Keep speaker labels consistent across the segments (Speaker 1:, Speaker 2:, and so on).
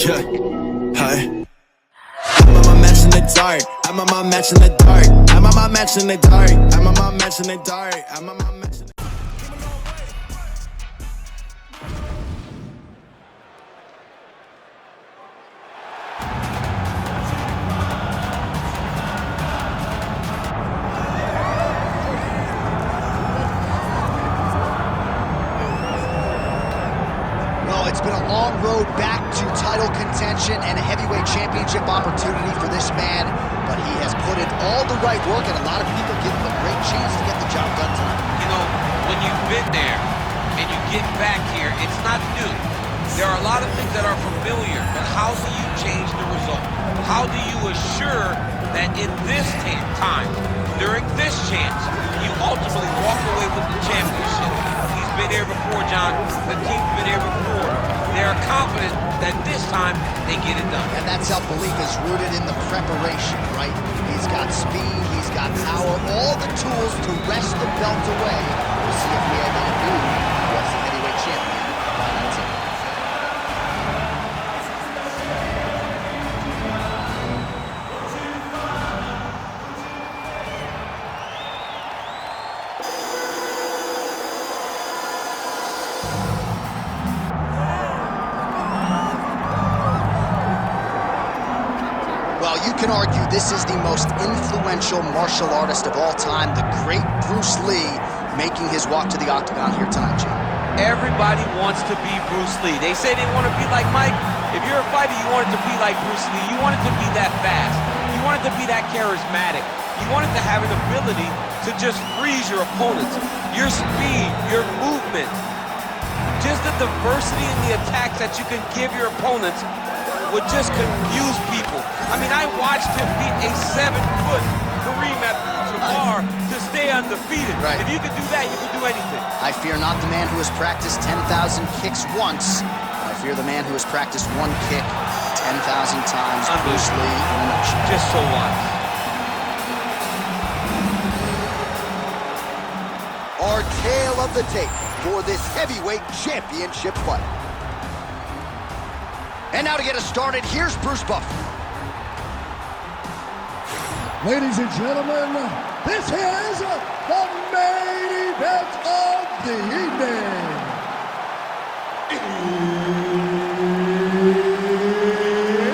Speaker 1: Yeah, hi. I'm on my match in the dark. I'm on my match in the dark. I'm on my match in the dark. I'm on my match in the dark. I'm on my match in the dark.
Speaker 2: It's been a long road back to title contention and a heavyweight championship opportunity for this man, but he has put in all the right work, and a lot of people give him a great chance to get the job done tonight.
Speaker 3: You know, when you've been there and you get back here, it's not new. There are a lot of things that are familiar, but how do you change the result? How do you assure that in this time, during this chance, you ultimately walk away with the championship? He's been here before, John. The team's been here before. They're confident that this time they get it done.
Speaker 2: And that self-belief is rooted in the preparation, right? He's got speed, he's got power, all the tools to wrest the belt away. We'll see if we have any new UFC heavyweight champion by that team. Well, you can argue this is the most influential martial artist of all time, the great Bruce Lee, making his walk to the octagon here tonight, Jim.
Speaker 3: Everybody wants to be Bruce Lee. They say they want to be like Mike. If you're a fighter, you want it to be like Bruce Lee. You want it to be that fast. You want it to be that charismatic. You want it to have an ability to just freeze your opponents. Your speed, your movement, just the diversity in the attacks that you can give your opponents would just confuse people. I mean, I watched him beat a 7-foot Kareem Abdul-Jabbar to stay undefeated.
Speaker 2: Right.
Speaker 3: If you could do that, you could do anything.
Speaker 2: I fear not the man who has practiced 10,000 kicks once. I fear the man who has practiced one kick 10,000 times. Bruce Lee in a nutshell.
Speaker 3: Just so wise.
Speaker 2: Our tale of the tape for this heavyweight championship fight. And now to get us started, here's Bruce Buffer.
Speaker 4: Ladies and gentlemen, this is the main event of the evening.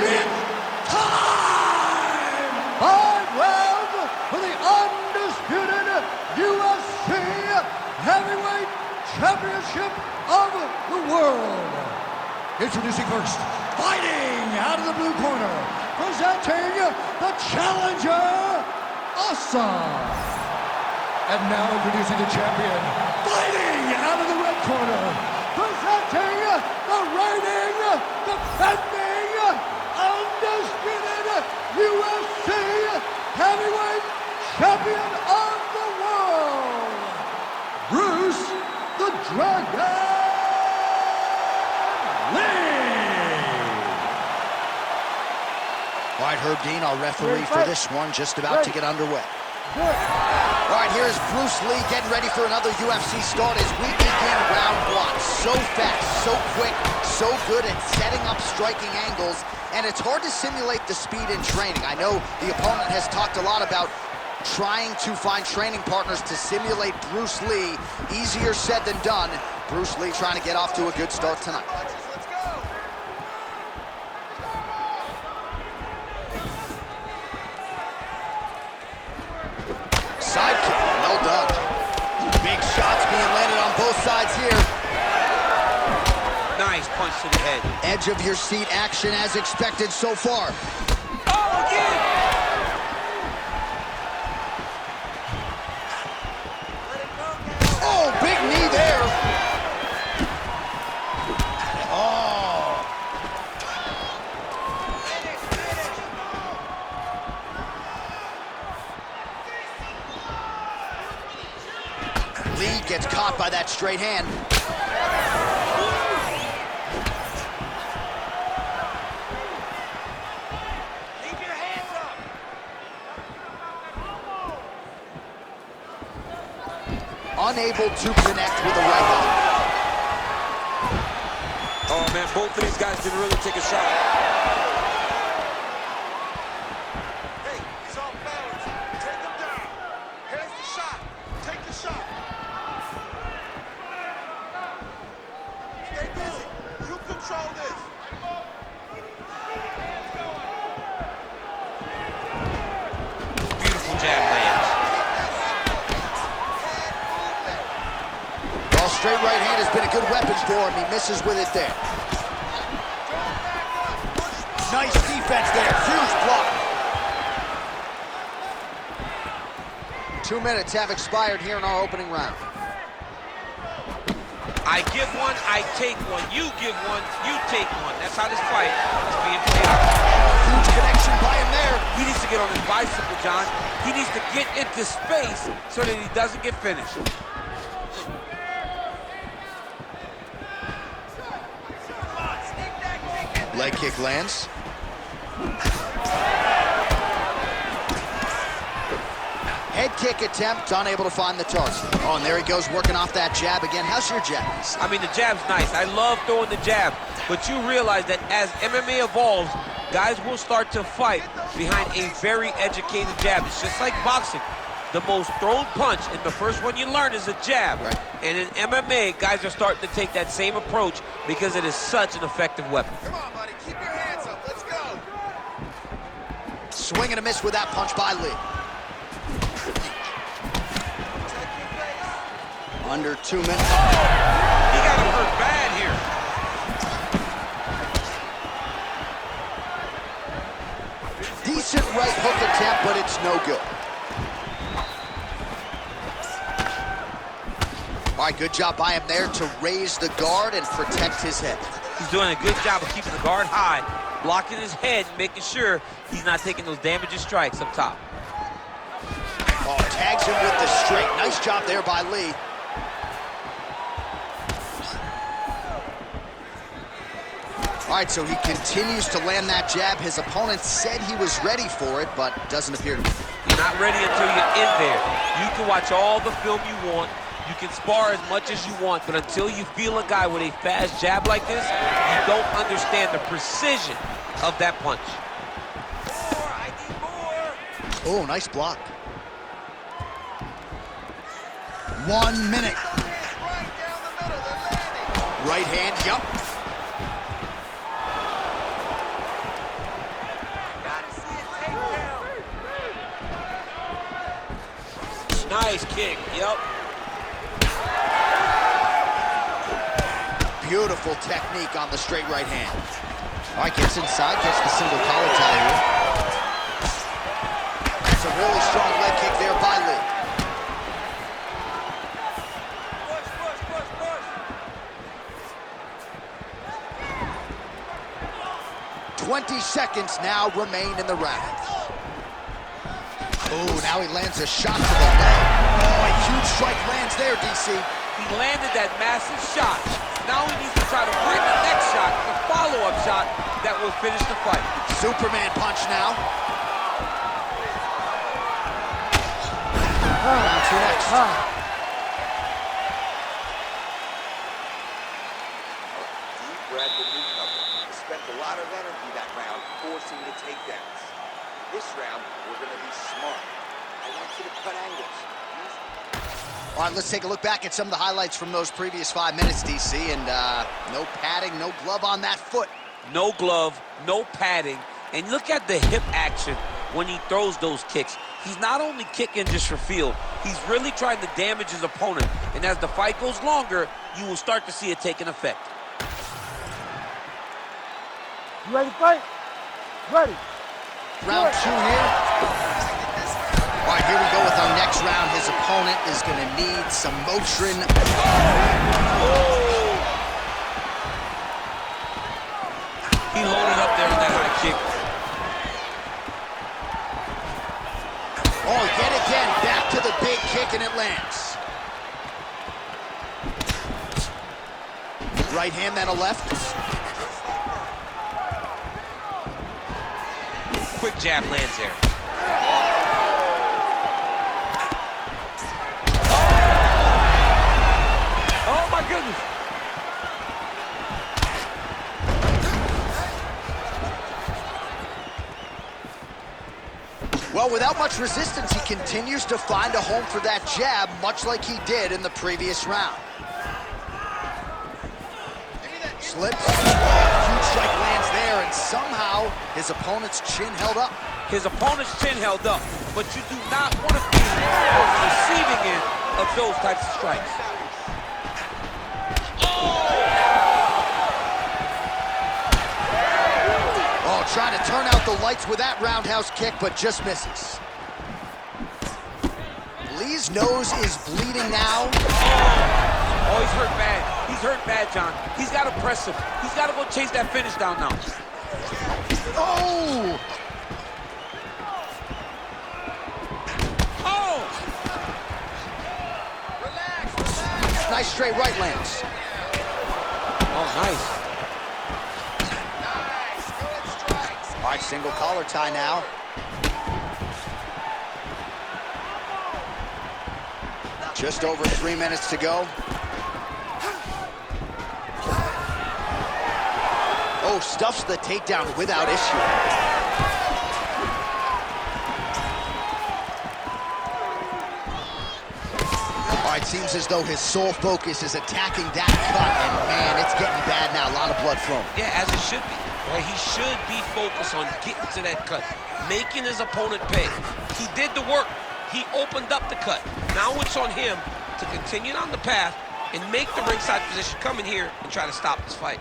Speaker 4: It's time! 5 rounds for the undisputed UFC Heavyweight Championship of the world. Introducing first, fighting out of the blue corner, presenting the challenger, Assad. And now introducing the champion, fighting out of the red corner, presenting the reigning, defending, undisputed UFC Heavyweight Champion of the world, Bruce the Dragon Lee.
Speaker 2: All right, Herb Dean, our referee for this one, just about to get underway. All right, here's Bruce Lee getting ready for another UFC start as we begin round one. So fast, so quick, so good at setting up striking angles, and it's hard to simulate the speed in training. I know the opponent has talked a lot about trying to find training partners to simulate Bruce Lee. Easier said than done. Bruce Lee trying to get off to a good start tonight. Side kick, well done. Big shots being landed on both sides here.
Speaker 3: Nice punch to the head.
Speaker 2: Edge of your seat action as expected so far.
Speaker 3: Oh, again!
Speaker 2: Oh, big knee there. Oh. Lee gets caught by that straight hand.
Speaker 3: Keep your hands up.
Speaker 2: Unable to connect with the right hook.
Speaker 3: Oh, man, both of these guys can really take a shot.
Speaker 2: good weapon for him. He misses with it there. Nice defense there. Huge block. 2 minutes have expired here in our opening round.
Speaker 3: I give one, I take one. You give one, you take one. That's how this fight is being played out.
Speaker 2: Huge connection by him there.
Speaker 3: He needs to get on his bicycle, John. He needs to get into space so that he doesn't get finished.
Speaker 2: Leg kick lands. Head kick attempt, unable to find the target. Oh, and there he goes, working off that jab again. How's your jab?
Speaker 3: I mean, the jab's nice. I love throwing the jab. But you realize that as MMA evolves, guys will start to fight behind a very educated jab. It's just like boxing. The most thrown punch, and the first one you learn is a jab.
Speaker 2: Right.
Speaker 3: And in MMA, guys are starting to take that same approach because it is such an effective weapon.
Speaker 2: Come on, buddy. Keep your hands up. Let's go. Swing and a miss with that punch by Lee. Under 2 minutes.
Speaker 3: He got him hurt bad here.
Speaker 2: Decent right hook attempt, but it's no good. All right, good job by him there to raise the guard and protect his head.
Speaker 3: He's doing a good job of keeping the guard high, blocking his head, making sure he's not taking those damaging strikes up top.
Speaker 2: Oh, tags him with the straight. Nice job there by Lee. All right, so he continues to land that jab. His opponent said he was ready for it, but doesn't appear to be.
Speaker 3: You're not ready until you're in there. You can watch all the film you want. You can spar as much as you want, but until you feel a guy with a fast jab like this, you don't understand the precision of that punch.
Speaker 2: I need more. Oh, nice block. 1 minute.
Speaker 5: Right down the middle, they're landing.
Speaker 2: Right hand, yup.
Speaker 3: Nice kick, yep.
Speaker 2: Beautiful technique on the straight right hand. All right, gets inside, gets the single collar tie here. That's a really strong leg kick there by Lee.
Speaker 5: Push, push, push, push.
Speaker 2: 20 seconds now remain in the round. Oh, now he lands a shot to the leg. Oh, a huge strike lands there, DC.
Speaker 3: He landed that massive shot. Now he needs to try to bring the next shot, the follow-up shot that will finish the fight.
Speaker 2: Superman punch now. Round two next.
Speaker 5: Deep breath, the newcomer. Spent a lot of energy that round forcing the takedowns. This round, we're going to be smart. I want you to cut angles.
Speaker 2: All right, let's take a look back at some of the highlights from those previous 5 minutes, DC, and no padding, no glove on that foot.
Speaker 3: No glove, no padding, and look at the hip action when he throws those kicks. He's not only kicking just for feel, he's really trying to damage his opponent, and as the fight goes longer, you will start to see it take an effect.
Speaker 6: You ready to fight? Ready.
Speaker 2: Round two here. All right, here we go with our next round. His opponent is going to need some Motrin.
Speaker 3: He loaded up there with that high kick.
Speaker 2: Oh, yet again, back to the big kick, and it lands. Right hand, then a left.
Speaker 3: Quick jab lands there. Oh my goodness.
Speaker 2: Well, without much resistance, he continues to find a home for that jab, much like he did in the previous round. Slips. Huge strike lands there, and somehow his opponent's chin held up.
Speaker 3: His opponent's chin held up, but you do not want to be on the receiving end of those types of strikes. Oh!
Speaker 2: Oh, trying to turn out the lights with that roundhouse kick, but just misses. Lee's nose is bleeding now.
Speaker 3: Oh, he's hurt bad. He's hurt bad, John. He's got to press him. He's got to go chase that finish down now.
Speaker 2: Oh!
Speaker 3: Oh!
Speaker 2: Relax, relax. Nice straight right lands.
Speaker 3: Oh, nice.
Speaker 2: Nice, good strikes. All right, single collar tie now. Just over 3 minutes to go. Oh, stuffs the takedown without issue. All right, seems as though his sole focus is attacking that cut, and man, it's getting bad now. A lot of blood flowing.
Speaker 3: Yeah, as it should be. Right? He should be focused on getting to that cut, making his opponent pay. He did the work. He opened up the cut. Now it's on him to continue on the path and make the ringside position, come in here and try to stop this fight.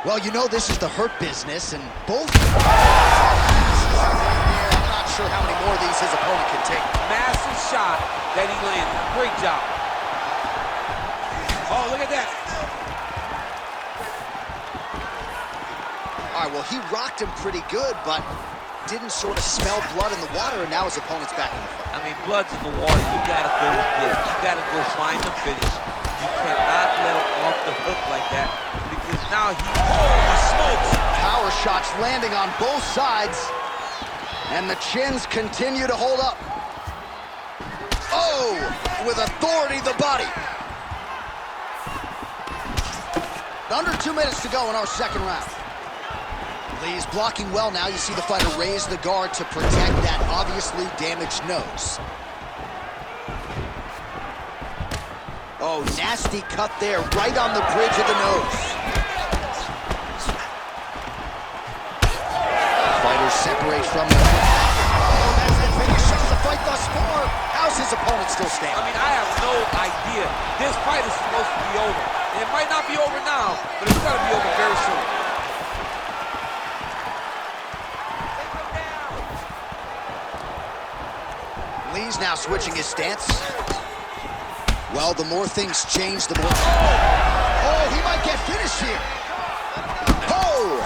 Speaker 2: Well, you know this is the hurt business, and both... I'm not sure how many more of these his opponent can take.
Speaker 3: Massive shot that he landed. Great job. Oh, look at that.
Speaker 2: All right, well, he rocked him pretty good, but didn't sort of smell blood in the water, and now his opponent's back in the fight.
Speaker 3: I mean, blood's in the water. You gotta go get it. You gotta go find the finish. You cannot let him off the hook like that, because now holy smokes.
Speaker 2: Power shots landing on both sides, and the chins continue to hold up. Oh, with authority, the body. Under 2 minutes to go in our second round. Lee's blocking well now. You see the fighter raise the guard to protect that obviously damaged nose. Oh, nasty cut there, right on the bridge of the nose. Fighters separate from the... Oh, that's the finish of the fight thus far. How's his opponent still standing?
Speaker 3: I mean, I have no idea. This fight is supposed to be over. And it might not be over now, but it's gonna be over very soon.
Speaker 2: Lee's now switching his stance. Well, the more things change, the more... Oh, he might get finished here. Oh!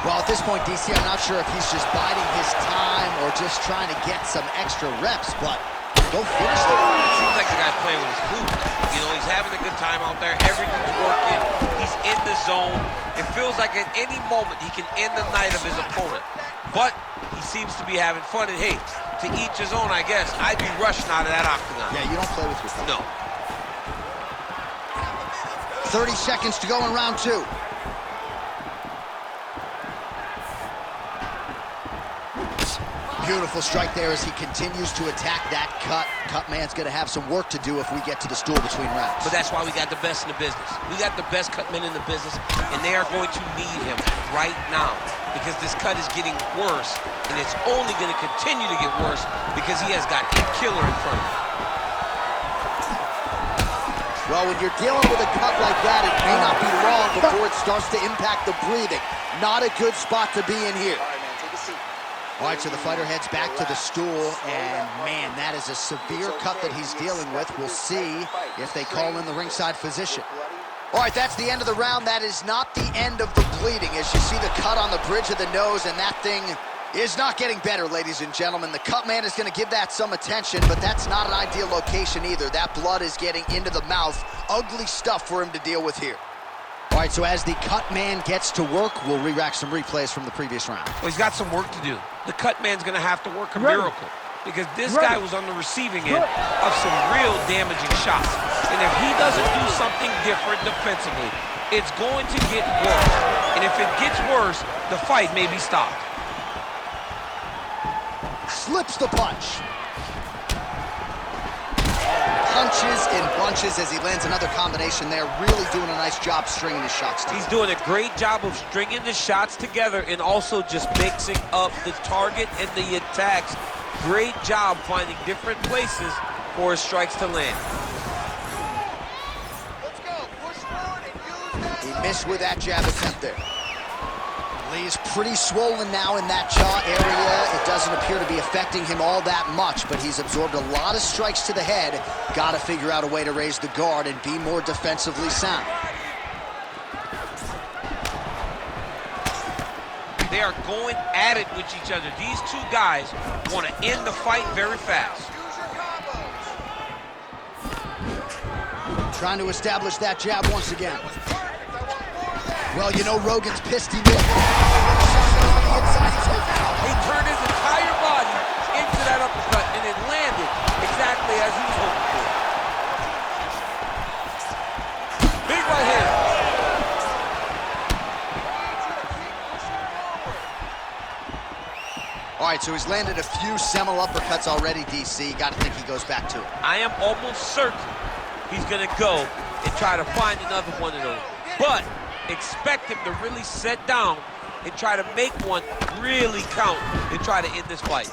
Speaker 2: Well, at this point, DC, I'm not sure if he's just biding his time or just trying to get some extra reps, but go finish the fight.
Speaker 3: It seems like the guy's playing with his food. You know, he's having a good time out there. Everything's working. He's in the zone. It feels like at any moment he can end the night of his opponent. But he seems to be having fun. And hey, to each his own, I guess. I'd be rushing out of that octagon.
Speaker 2: Yeah, you don't play with your phone.
Speaker 3: No.
Speaker 2: 30 seconds to go in round two. Beautiful strike there as he continues to attack that cut. Cut man's gonna have some work to do if we get to the stool between rounds.
Speaker 3: But that's why we got the best in the business. We got the best cut men in the business, and they are going to need him right now because this cut is getting worse, and it's only gonna continue to get worse because he has got a killer in front of him.
Speaker 2: Well, when you're dealing with a cut like that, it may not be long before it starts to impact the breathing. Not a good spot to be in here. All right, so the fighter heads back to the stool, and man, that is a severe cut that he's dealing with. We'll see if they call in the ringside physician. All right, that's the end of the round. That is not the end of the bleeding. As you see the cut on the bridge of the nose, and that thing is not getting better, ladies and gentlemen. The cut man is going to give that some attention, but that's not an ideal location either. That blood is getting into the mouth. Ugly stuff for him to deal with here. All right, so as the cut man gets to work, we'll re-rack some replays from the previous round.
Speaker 3: Well, he's got some work to do. The cut man's going to have to work a miracle because this guy was on the receiving end of some real damaging shots. And if he doesn't do something different defensively, it's going to get worse. And if it gets worse, the fight may be stopped.
Speaker 2: Slips the punch. Punches in bunches as he lands another combination there. Really doing a nice job stringing his shots together.
Speaker 3: He's doing a great job of stringing the shots together and also just mixing up the target and the attacks. Great job finding different places for his strikes to land.
Speaker 2: Missed with that jab attempt there. Lee's pretty swollen now in that jaw area. It doesn't appear to be affecting him all that much, but he's absorbed a lot of strikes to the head. Got to figure out a way to raise the guard and be more defensively sound.
Speaker 3: They are going at it with each other. These two guys want to end the fight very fast.
Speaker 2: Trying to establish that jab once again. Well, you know Rogan's pissed he missed.
Speaker 3: He turned his entire body into that uppercut, and it landed exactly as he was hoping for. Big right hand.
Speaker 2: All right, so he's landed a few seminal uppercuts already, DC. Got to think he goes back to it.
Speaker 3: I am almost certain he's going to go and try to find another one of those. But expect him to really sit down and try to make one really count and try to end this fight.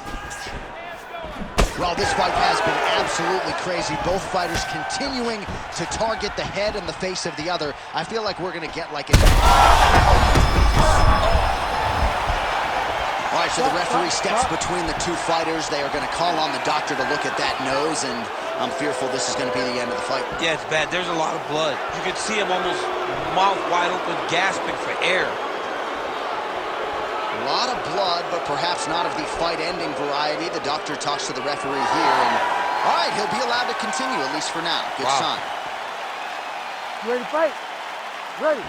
Speaker 2: Well, this fight has been absolutely crazy. Both fighters continuing to target the head and the face of the other. I feel like we're going to get like an... All right, so the referee steps between the two fighters. They are going to call on the doctor to look at that nose, and I'm fearful this is going to be the end of the fight.
Speaker 3: Yeah, it's bad. There's a lot of blood. You can see him almost mouth wide open, gasping for air.
Speaker 2: A lot of blood, but perhaps not of the fight-ending variety. The doctor talks to the referee here, and all right, he'll be allowed to continue, at least for now. Good sign.
Speaker 6: You ready to fight? Ready.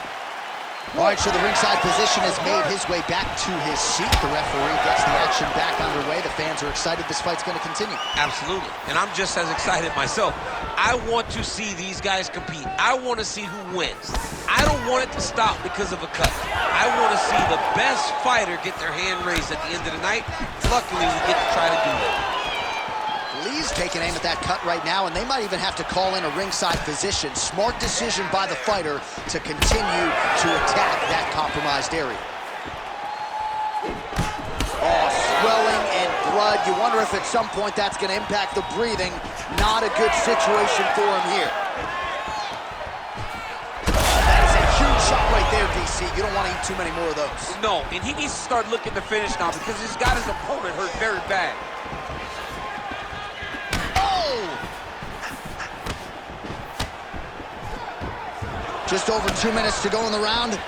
Speaker 2: All right, so the ringside position has made his way back to his seat. The referee gets the action back underway. The fans are excited this fight's going to continue.
Speaker 3: Absolutely, and I'm just as excited myself. I want to see these guys compete. I want to see who wins. I don't want it to stop because of a cut. I want to see the best fighter get their hand raised at the end of the night. Luckily, we get to try to do that.
Speaker 2: Lee's taking aim at that cut right now, and they might even have to call in a ringside physician. Smart decision by the fighter to continue to attack that compromised area. Oh, swelling and blood. You wonder if at some point that's going to impact the breathing. Not a good situation for him here. That is a huge shot right there, DC. You don't want to eat too many more of those.
Speaker 3: No, and he needs to start looking to finish now because he's got his opponent hurt very bad.
Speaker 2: Just over 2 minutes to go in the round.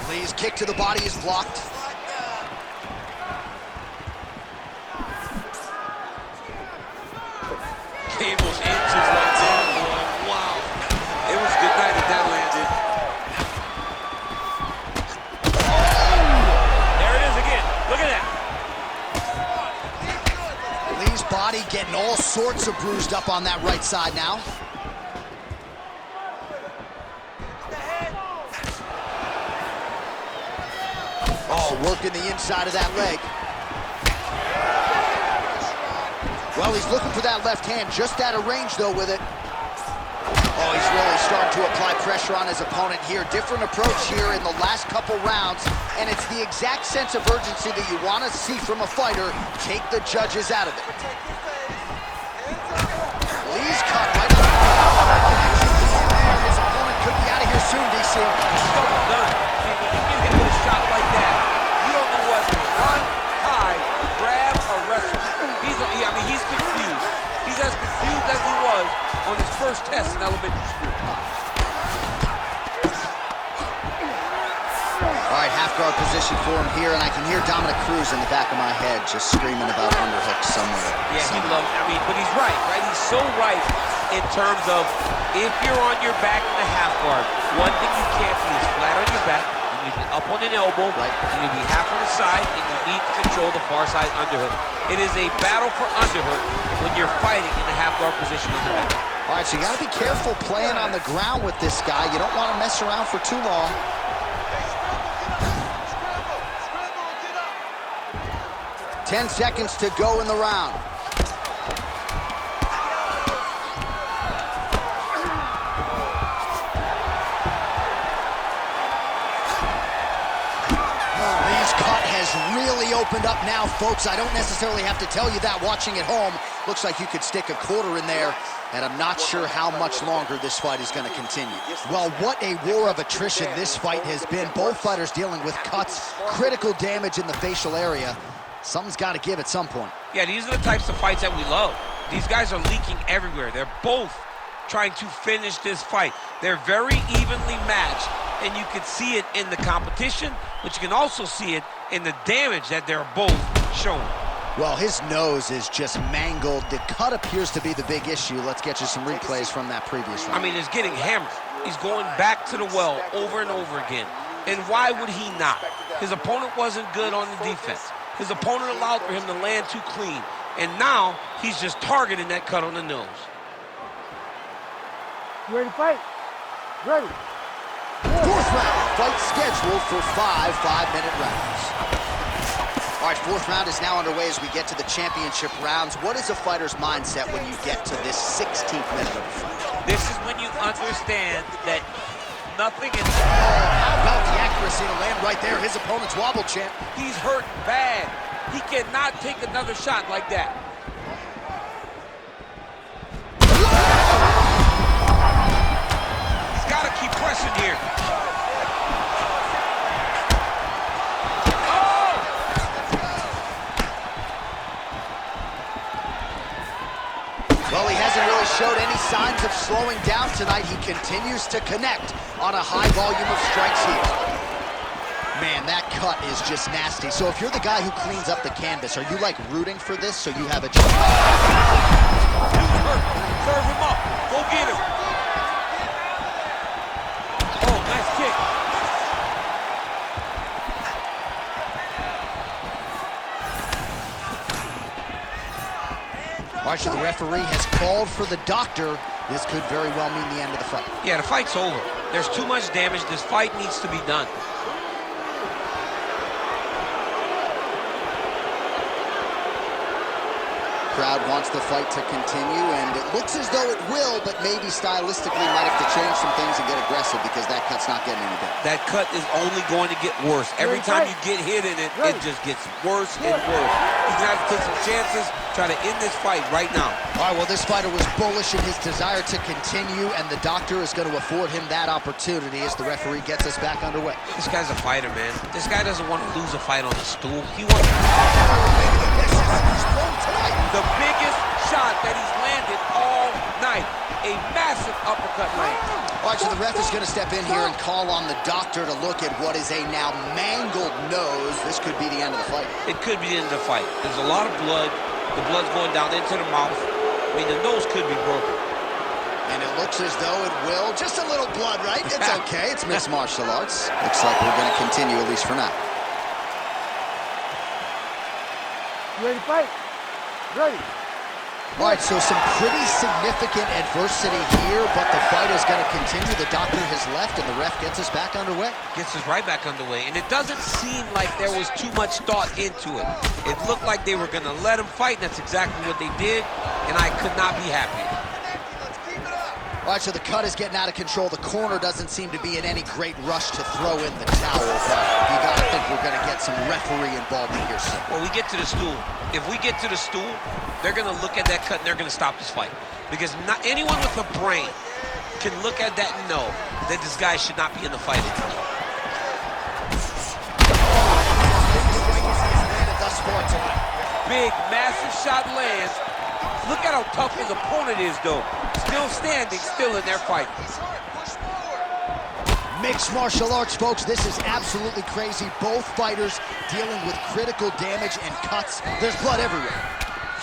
Speaker 2: Lee's kick to the body is blocked.
Speaker 3: Cables inches right there. Wow. It was good night that landed. There it is again. Look at that.
Speaker 2: Lee's body getting all sorts of bruised up on that right side now. Oh, working the inside of that leg. Well, he's looking for that left hand, just out of range, though, with it. Oh, he's really starting to apply pressure on his opponent here. Different approach here in the last couple rounds, and it's the exact sense of urgency that you want to see from a fighter. Take the judges out of it. Lee's cut right on the his opponent could be out of here soon, DC.
Speaker 3: So done. When you get hit with a shot like that, you don't know whether to run, hide, grab, or wrestle. He's confused. He's as confused as he was on his first test in elementary school.
Speaker 2: All right, half guard position for him here, and I can hear Dominic Cruz in the back of my head just screaming about underhooks somewhere.
Speaker 3: Yeah, he loves it. But he's right? He's so right in terms of if you're on your back in the half guard, one thing you can't be is flat on your back. You need to be up on an elbow, right? You need to be half on the side, and you need to control the far side underhook. It is a battle for underhook when you're fighting in the half guard position on the back.
Speaker 2: All right, so you got to be careful playing on the ground with this guy. You don't want to mess around for too long. 10 seconds to go in the round. Lee's cut has really opened up now, folks. I don't necessarily have to tell you that watching at home. Looks like you could stick a quarter in there, and I'm not sure how much longer this fight is going to continue. Well, what a war of attrition this fight has been. Both fighters dealing with cuts, critical damage in the facial area. Something's got to give at some point.
Speaker 3: Yeah, these are the types of fights that we love. These guys are leaking everywhere. They're both trying to finish this fight. They're very evenly matched, and you can see it in the competition, but you can also see it in the damage that they're both showing.
Speaker 2: Well, his nose is just mangled. The cut appears to be the big issue. Let's get you some replays from that previous round.
Speaker 3: I mean, it's getting hammered. He's going back to the well over and over again. And why would he not? His opponent wasn't good on the defense. His opponent allowed for him to land too clean. And now, he's just targeting that cut on the nose.
Speaker 6: You ready to fight? Ready.
Speaker 2: Fourth round, fight scheduled for 5 5-minute rounds. All right, fourth round is now underway as we get to the championship rounds. What is a fighter's mindset when you get to this 16th minute of the fight?
Speaker 3: This is when you understand that nothing is...
Speaker 2: How about the accuracy to land right there? His opponent's wobble, champ.
Speaker 3: He's hurt bad. He cannot take another shot like that. He's got to keep pressing here.
Speaker 2: Well, he hasn't really showed any signs of slowing down tonight. He continues to connect on a high volume of strikes here. Man, that cut is just nasty. So if you're the guy who cleans up the canvas, are you like rooting for this so you have a chance?
Speaker 3: Serve him up. Go get him. Oh, nice kick.
Speaker 2: Marshall, the referee has called for the doctor. This could very well mean the end of the fight.
Speaker 3: Yeah, the fight's over. There's too much damage. This fight needs to be done.
Speaker 2: Crowd wants the fight to continue, and it looks as though it will, but maybe stylistically might have to change some things and get aggressive because that cut's not getting any better.
Speaker 3: That cut is only going to get worse. Every time you get hit in it, it just gets worse and worse. He's going to have to take some chances, try to end this fight right now.
Speaker 2: All right, well, this fighter was bullish in his desire to continue, and the doctor is going to afford him that opportunity as the referee gets us back underway.
Speaker 3: This guy's a fighter, man. This guy doesn't want to lose a fight on the stool. He wants the biggest shot that he's landed all night. A massive uppercut land.
Speaker 2: All right, so the ref is going to step in here and call on the doctor to look at what is a now mangled nose. This could be the end of the fight.
Speaker 3: It could be the end of the fight. There's a lot of blood. The blood's going down into the mouth. I mean, the nose could be broken.
Speaker 2: And it looks as though it will. Just a little blood, right? It's okay. It's mixed martial arts. Looks like we're going to continue, at least for now.
Speaker 6: You ready to fight? Ready.
Speaker 2: All right, so some pretty significant adversity here, but the fight is going to continue. The doctor has left, and the ref gets us back underway.
Speaker 3: Gets us right back underway, and it doesn't seem like there was too much thought into it. It looked like they were going to let him fight, and that's exactly what they did, and I could not be happier.
Speaker 2: All right, so the cut is getting out of control. The corner doesn't seem to be in any great rush to throw in the towel, but you got to think we're going to get some referee involvement here soon.
Speaker 3: Well, we get to the stool. If we get to the stool, they're going to look at that cut and they're going to stop this fight. Because not anyone with a brain can look at that and know that this guy should not be in the fight anymore. Big, massive shot lands. Look at how tough his opponent is, though. Still standing, still in their fight.
Speaker 2: Mixed martial arts, folks. This is absolutely crazy. Both fighters dealing with critical damage and cuts. There's blood everywhere.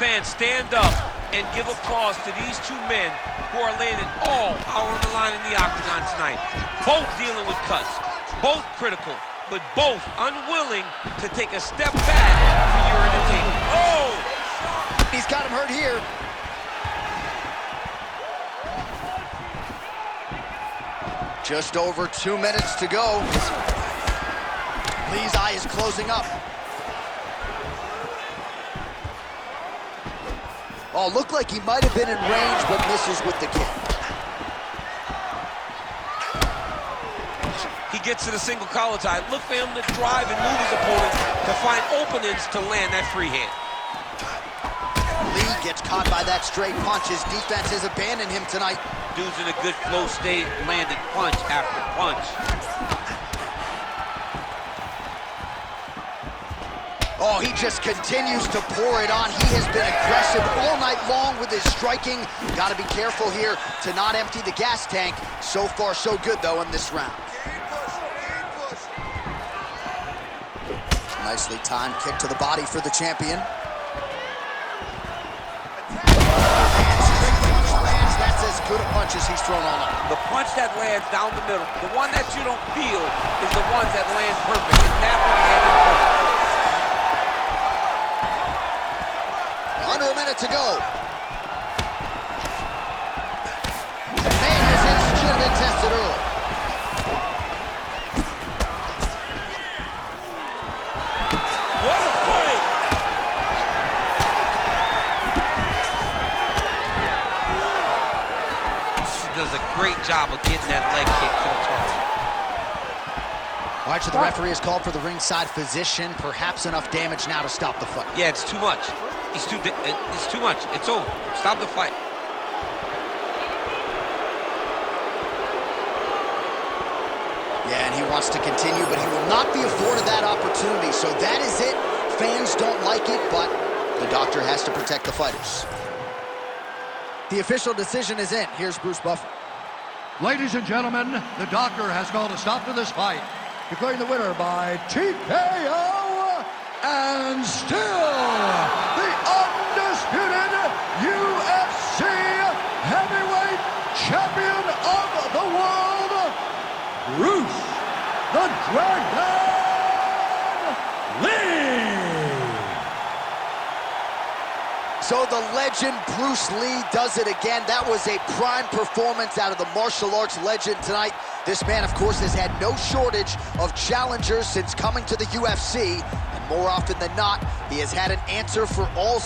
Speaker 3: Fans, stand up and give applause to these two men who are laying it all out on the line in the octagon tonight. Both dealing with cuts, both critical, but both unwilling to take a step back for your entertainment. Oh!
Speaker 2: He's got him hurt here. Just over 2 minutes to go. Lee's eye is closing up. Oh, looked like he might have been in range, but misses with the kick.
Speaker 3: He gets to the single collar tie. Look for him to drive and move his opponent to find openings to land that free hand.
Speaker 2: Lee gets caught by that straight punch. His defense has abandoned him tonight.
Speaker 3: Dude's in a good flow state, landed punch after punch.
Speaker 2: Oh, he just continues to pour it on. He has been aggressive all night long with his striking. Got to be careful here to not empty the gas tank. So far, so good, though, in this round. Nicely timed kick to the body for the champion. That's as good a punch as he's thrown all night.
Speaker 3: The punch that lands down the middle, the one that you don't feel, is the ones that land perfect. And that one landed perfect.
Speaker 2: Under a minute to go. Man, his hits should have been tested early.
Speaker 3: What a fight! She does a great job of getting that leg kick to the target.
Speaker 2: All right, so the referee has called for the ringside physician. Perhaps enough damage now to stop the fight.
Speaker 3: Yeah, it's too much. It's too much. It's over. Stop the fight.
Speaker 2: Yeah, and he wants to continue, but he will not be afforded that opportunity. So that is it. Fans don't like it, but the doctor has to protect the fighters. The official decision is in. Here's Bruce Buffer.
Speaker 4: Ladies and gentlemen, the doctor has called a stop to this fight, declaring the winner by TKO, and still the undisputed UFC heavyweight champion of the world, Bruce the Dragon Lee.
Speaker 2: So the legend Bruce Lee does it again. That was a prime performance out of the martial arts legend tonight. This man, of course, has had no shortage of challengers since coming to the UFC. And more often than not, he has had an answer for all